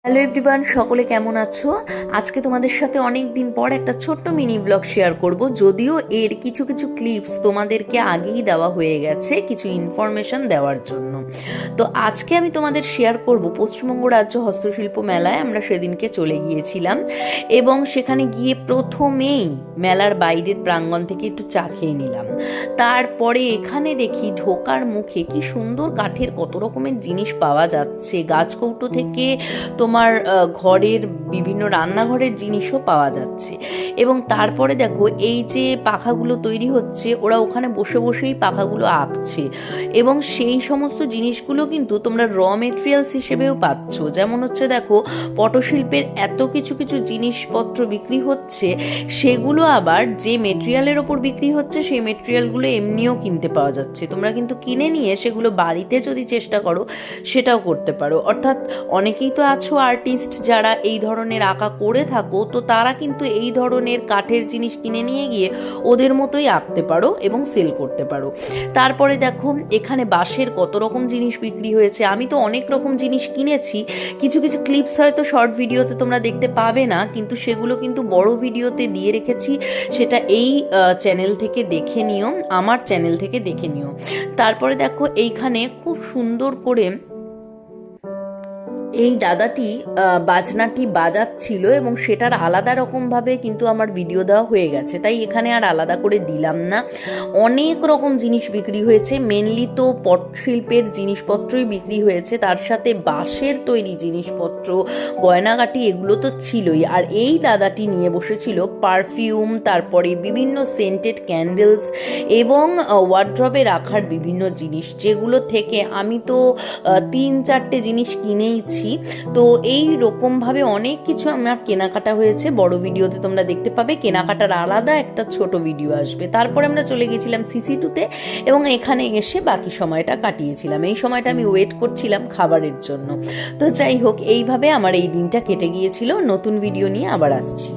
Hello everyone, সকলে কেমন আছো? আজকে তোমাদের সাথে অনেক দিন পর একটা ছোট্ট মিনি ব্লগ শেয়ার করব। যদিও এর কিছু কিছু ক্লিপস তোমাদেরকে আগেই দেওয়া হয়ে গেছে কিছু ইনফরমেশন দেওয়ার জন্য। তো আজকে আমি তোমাদের শেয়ার করব পশ্চিমবঙ্গ রাজ্য হস্তশিল্প মেলায় আমরা সেদিনকে চলে গিয়েছিলাম এবং সেখানে গিয়ে প্রথমেই মেলার বাইরের প্রাঙ্গণ থেকে একটু চা খেয়ে নিলাম। তারপরে এখানে দেখি ঢোকার মুখে কি সুন্দর কাঠের কত রকমের জিনিস পাওয়া যাচ্ছে, গাছকৌটো থেকে তোমার ঘরের বিভিন্ন রান্নাঘরের জিনিসও পাওয়া যাচ্ছে। এবং তারপরে দেখো এই যে পাখাগুলো তৈরি হচ্ছে, ওরা ওখানে বসে বসেই পাখাগুলো আঁকছে এবং সেই সমস্ত জিনিসগুলো কিন্তু তোমরা র মেটেরিয়ালস হিসেবেও পাচ্ছ। যেমন হচ্ছে দেখো পটশিল্পের এত কিছু কিছু জিনিসপত্র বিক্রি হচ্ছে, সেগুলো আবার যে মেটেরিয়ালের ওপর বিক্রি হচ্ছে সেই মেটেরিয়ালগুলো এমনিও কিনতে পাওয়া যাচ্ছে। তোমরা কিন্তু কিনে নিয়ে সেগুলো বাড়িতে যদি চেষ্টা করো সেটাও করতে পারো। অর্থাৎ অনেকেই তো আছো আর্টিস্ট যারা এই ধরনের আঁকা করে থাকো, তো তারা কিন্তু এই ধরনের কাঠের জিনিস কিনে নিয়ে গিয়ে ওদের মতোই আঁকতে পারো এবং সেল করতে পারো। তারপরে দেখো এখানে বাঁশের কত রকম জিনিস বিক্রি হয়েছে। আমি তো অনেক রকম জিনিস কিনেছি, কিছু কিছু ক্লিপস হয়তো শর্ট ভিডিওতে তোমরা দেখতে পাবে না, কিন্তু সেগুলো কিন্তু বড় ভিডিওতে দিয়ে রেখেছি, সেটা এই চ্যানেল থেকে দেখে নিও, আমার চ্যানেল থেকে দেখে নিও। তারপরে দেখো এইখানে খুব সুন্দর করে এই দাদাটি বাজনাটি বাজাচ্ছিল এবং সেটার আলাদা রকমভাবে কিন্তু আমার ভিডিও দেওয়া হয়ে গেছে, তাই এখানে আর আলাদা করে দিলাম না। অনেক রকম জিনিস বিক্রি হয়েছে, মেনলি তো পটশিল্পের জিনিসপত্রই বিক্রি হয়েছে, তার সাথে বাঁশের তৈরি জিনিসপত্র, গয়নাগাটি এগুলো তো ছিলই। আর এই দাদাটি নিয়ে বসেছিল পারফিউম, তারপরে বিভিন্ন সেন্টেড ক্যান্ডেলস এবং ওয়ার্ড্রবে রাখার বিভিন্ন জিনিস, যেগুলো থেকে আমি তো 3-4টে জিনিস কিনেইছি। তো এই রকমভাবে অনেক কিছু আমার কেনাকাটা হয়েছে, বড় ভিডিওতে তোমরা দেখতে পাবে, কেনাকাটার আলাদা একটা ছোট ভিডিও আসবে। তারপরে আমরা চলে গেছিলাম সিসি2তে এবং এখানে এসে বাকি সময়টা কাটিয়েছিলাম। এই সময়টা আমি ওয়েট করছিলাম খাবারের জন্য। তো যাই হোক, এইভাবে আমার এই দিনটা কেটে গিয়েছিল। নতুন ভিডিও নিয়ে আবার আসছি।